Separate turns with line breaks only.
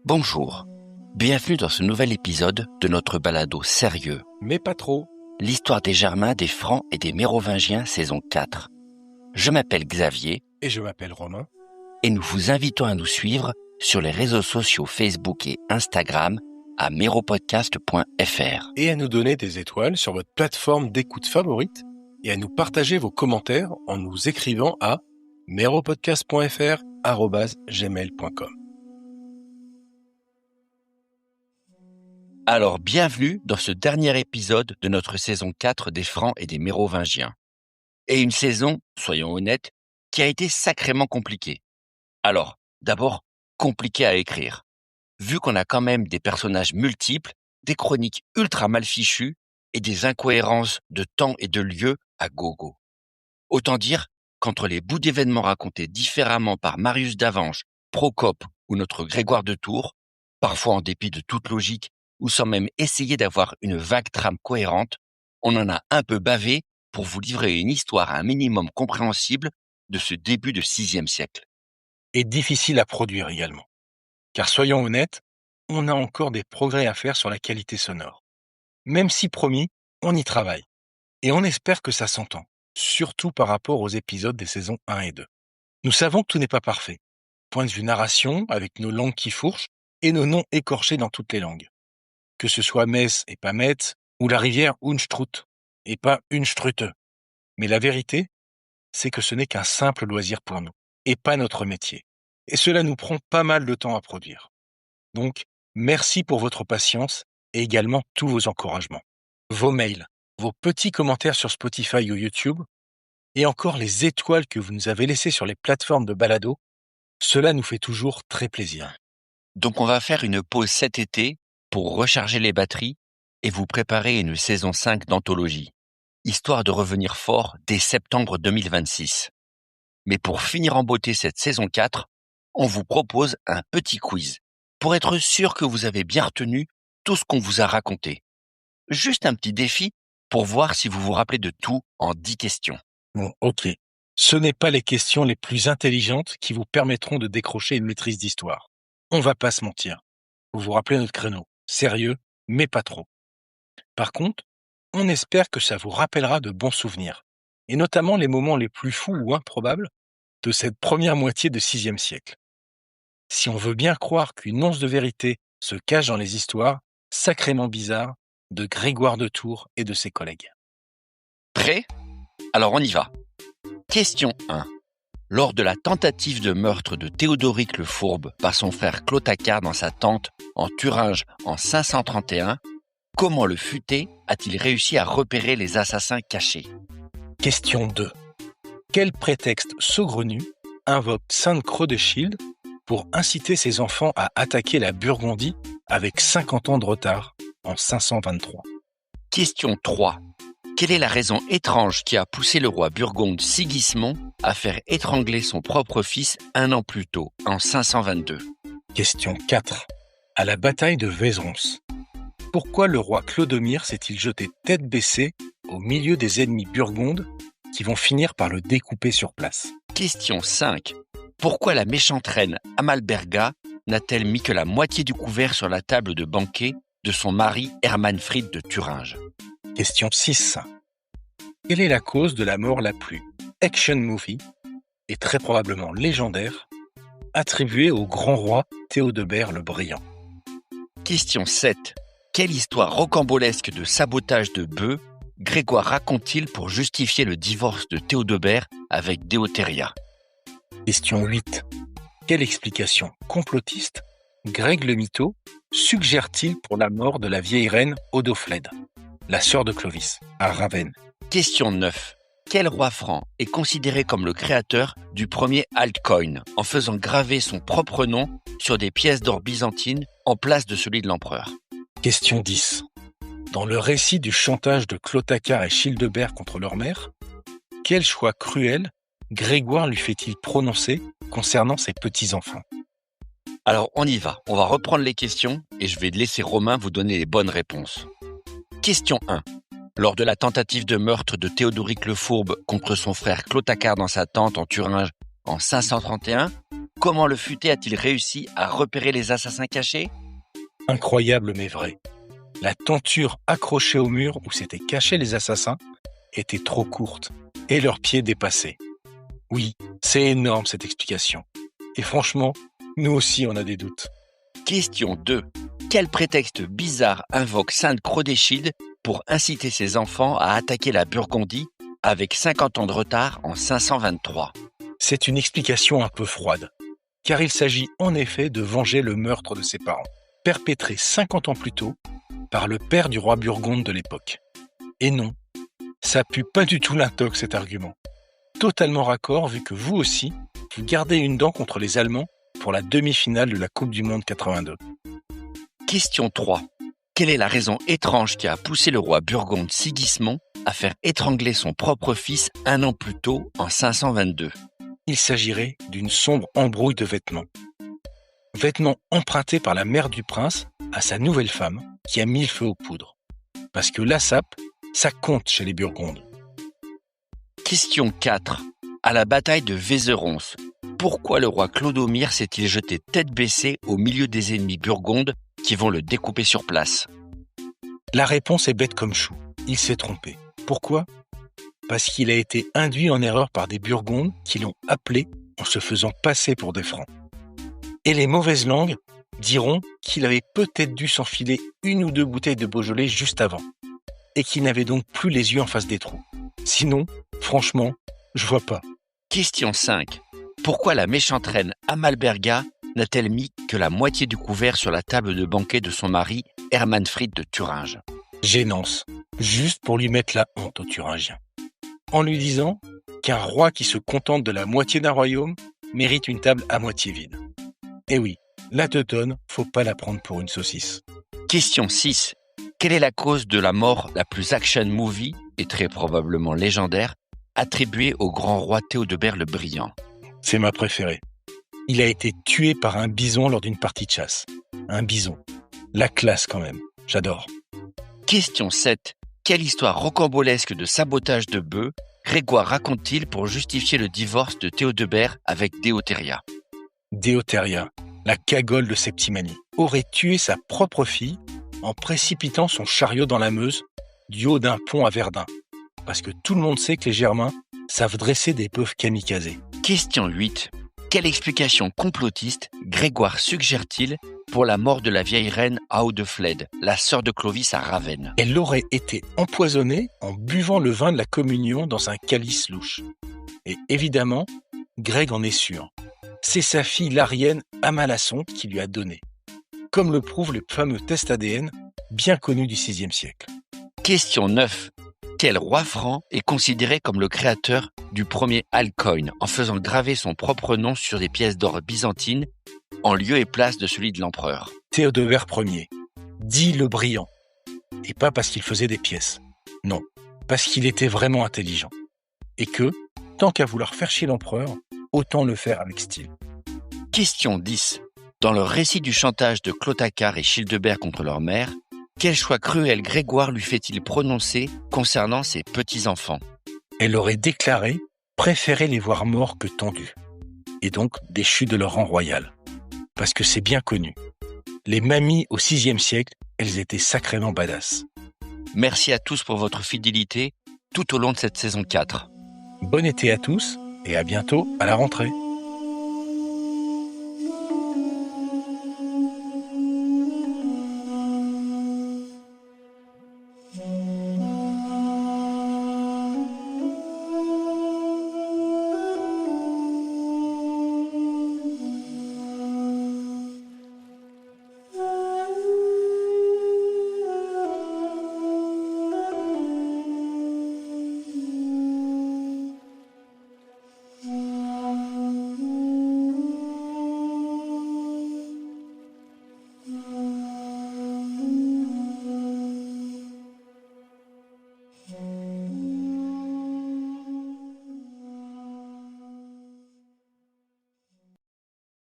Bonjour, bienvenue dans ce nouvel épisode de notre balado sérieux.
Mais pas trop.
L'histoire des Germains, des Francs et des Mérovingiens, saison 4. Je m'appelle Xavier.
Et je m'appelle Romain.
Et nous vous invitons à nous suivre sur les réseaux sociaux Facebook et Instagram à meropodcast.fr.
Et à nous donner des étoiles sur votre plateforme d'écoute favorite et à nous partager vos commentaires en nous écrivant à meropodcast.fr@gmail.com.
Alors, bienvenue dans ce dernier épisode de notre saison 4 des Francs et des Mérovingiens. Et une saison, soyons honnêtes, qui a été sacrément compliquée. Alors, d'abord, compliquée à écrire. Vu qu'on a quand même des personnages multiples, des chroniques ultra mal fichues et des incohérences de temps et de lieu à gogo. Autant dire qu'entre les bouts d'événements racontés différemment par Marius d'Avange, Procope ou notre Grégoire de Tours, parfois en dépit de toute logique ou sans même essayer d'avoir une vague trame cohérente, on en a un peu bavé pour vous livrer une histoire à un minimum compréhensible de ce début de 6e siècle.
Et difficile à produire également. Car soyons honnêtes, on a encore des progrès à faire sur la qualité sonore. Même si promis, on y travaille. Et on espère que ça s'entend, surtout par rapport aux épisodes des saisons 1 et 2. Nous savons que tout n'est pas parfait. Point de vue narration, avec nos langues qui fourchent et nos noms écorchés dans toutes les langues. Que ce soit Metz et pas Metz, ou la rivière Unstrut et pas Unstrute. Mais la vérité, c'est que ce n'est qu'un simple loisir pour nous, et pas notre métier. Et cela nous prend pas mal de temps à produire. Donc, merci pour votre patience et également tous vos encouragements. Vos mails, vos petits commentaires sur Spotify ou YouTube, et encore les étoiles que vous nous avez laissées sur les plateformes de balado, cela nous fait toujours très plaisir.
Donc on va faire une pause cet été pour recharger les batteries et vous préparer une saison 5 d'anthologie, histoire de revenir fort dès septembre 2026. Mais pour finir en beauté cette saison 4, on vous propose un petit quiz, pour être sûr que vous avez bien retenu tout ce qu'on vous a raconté. Juste un petit défi pour voir si vous vous rappelez de tout en 10 questions.
Bon, ok. Ce n'est pas les questions les plus intelligentes qui vous permettront de décrocher une maîtrise d'histoire. On va pas se mentir. Vous vous rappelez notre créneau. Sérieux, mais pas trop. Par contre, on espère que ça vous rappellera de bons souvenirs, et notamment les moments les plus fous ou improbables de cette première moitié de 6e siècle. Si on veut bien croire qu'une once de vérité se cache dans les histoires sacrément bizarres de Grégoire de Tours et de ses collègues.
Prêt ? Alors on y va. Question 1. Lors de la tentative de meurtre de Théodoric le Fourbe par son frère Clotacar dans sa tente en Thuringe en 531, comment le futé a-t-il réussi à repérer les assassins cachés ?
Question 2. Quel prétexte saugrenu invoque Sainte Crodeschild pour inciter ses enfants à attaquer la Burgondie avec 50 ans de retard en 523 ?
Question 3. Quelle est la raison étrange qui a poussé le roi burgonde Sigismond à faire étrangler son propre fils un an plus tôt, en 522 ?
Question 4. À la bataille de Vézons, pourquoi le roi Clodomir s'est-il jeté tête baissée au milieu des ennemis burgondes qui vont finir par le découper sur place ?
Question 5. Pourquoi la méchante reine Amalberga n'a-t-elle mis que la moitié du couvert sur la table de banquet de son mari Hermanfrid de Thuringe ?
Question 6. Quelle est la cause de la mort la plus action movie et très probablement légendaire attribuée au grand roi Théodebert le Brillant ?
Question 7. Quelle histoire rocambolesque de sabotage de bœufs Grégoire raconte-t-il pour justifier le divorce de Théodebert avec Déotéria ?
Question 8. Quelle explication complotiste Greg le Mytho suggère-t-il pour la mort de la vieille reine Odoflède, la sœur de Clovis, à Ravenne ?
Question 9. Quel roi franc est considéré comme le créateur du premier altcoin en faisant graver son propre nom sur des pièces d'or byzantines en place de celui de l'empereur ?
Question 10. Dans le récit du chantage de Clotacar et Childebert contre leur mère, quel choix cruel Grégoire lui fait-il prononcer concernant ses petits-enfants ?
Alors on y va, on va reprendre les questions et je vais laisser Romain vous donner les bonnes réponses. Question 1. Lors de la tentative de meurtre de Théodoric le Fourbe contre son frère Clotacar dans sa tente en Thuringe en 531, comment le futé a-t-il réussi à repérer les assassins cachés ?
Incroyable mais vrai. La tenture accrochée au mur où s'étaient cachés les assassins était trop courte et leurs pieds dépassés. Oui, c'est énorme cette explication. Et franchement, nous aussi on a des doutes.
Question 2. Quel prétexte bizarre invoque Sainte Crodéchilde pour inciter ses enfants à attaquer la Burgondie avec 50 ans de retard en 523 ?
C'est une explication un peu froide, car il s'agit en effet de venger le meurtre de ses parents, perpétré 50 ans plus tôt par le père du roi burgonde de l'époque. Et non, ça pue pas du tout l'intox cet argument. Totalement raccord vu que vous aussi, vous gardez une dent contre les Allemands pour la demi-finale de la Coupe du Monde 82.
Question 3. Quelle est la raison étrange qui a poussé le roi burgonde Sigismond à faire étrangler son propre fils un an plus tôt, en 522 ?
Il s'agirait d'une sombre embrouille de vêtements. Vêtements empruntés par la mère du prince à sa nouvelle femme qui a mis le feu aux poudres. Parce que la sape, ça compte chez les Burgondes.
Question 4. À la bataille de Vézérons, pourquoi le roi Clodomir s'est-il jeté tête baissée au milieu des ennemis burgondes qui vont le découper sur place ?
La réponse est bête comme chou. Il s'est trompé. Pourquoi ? Parce qu'il a été induit en erreur par des Burgondes qui l'ont appelé en se faisant passer pour des Francs. Et les mauvaises langues diront qu'il avait peut-être dû s'enfiler 1 ou 2 bouteilles de Beaujolais juste avant, et qu'il n'avait donc plus les yeux en face des trous. Sinon, franchement, je vois pas.
Question 5. Pourquoi la méchante reine Amalberga n'a-t-elle mis que la moitié du couvert sur la table de banquet de son mari, Hermanfrid de Thuringe ?
Gênance, juste pour lui mettre la honte aux Thuringiens. En lui disant qu'un roi qui se contente de la moitié d'un royaume mérite une table à moitié vide. Et oui, la teutonne, faut pas la prendre pour une saucisse.
Question 6. Quelle est la cause de la mort la plus action movie, et très probablement légendaire, attribuée au grand roi Théodebert le Brillant ?
C'est ma préférée. Il a été tué par un bison lors d'une partie de chasse. Un bison. La classe quand même. J'adore.
Question 7. Quelle histoire rocambolesque de sabotage de bœufs Grégoire raconte-t-il pour justifier le divorce de Théodebert avec Déotéria ?
Déotéria, la cagole de Septimanie, aurait tué sa propre fille en précipitant son chariot dans la Meuse du haut d'un pont à Verdun. Parce que tout le monde sait que les Germains savent dresser des bœufs kamikazés.
Question 8. Quelle explication complotiste Grégoire suggère-t-il pour la mort de la vieille reine Audeflède, la sœur de Clovis à Ravenne ?
Elle aurait été empoisonnée en buvant le vin de la communion dans un calice louche. Et évidemment, Greg en est sûr. C'est sa fille l'Arienne Amalasunthe qui lui a donné. Comme le prouvent les fameux tests ADN bien connus du VIe siècle.
Question 9. Quel roi franc est considéré comme le créateur du premier altcoin en faisant graver son propre nom sur des pièces d'or byzantines en lieu et place de celui de l'empereur ?
Théodebert Ier, dit le Brillant. Et pas parce qu'il faisait des pièces. Non, parce qu'il était vraiment intelligent. Et que, tant qu'à vouloir faire chier l'empereur, autant le faire avec style.
Question 10. Dans le récit du chantage de Clotacar et Childebert contre leur mère, quel choix cruel Grégoire lui fait-il prononcer concernant ses petits-enfants ?
Elle aurait déclaré préférer les voir morts que tendus, et donc déchus de leur rang royal. Parce que c'est bien connu. Les mamies au VIe siècle, elles étaient sacrément badass.
Merci à tous pour votre fidélité tout au long de cette saison 4.
Bon été à tous et à bientôt à la rentrée.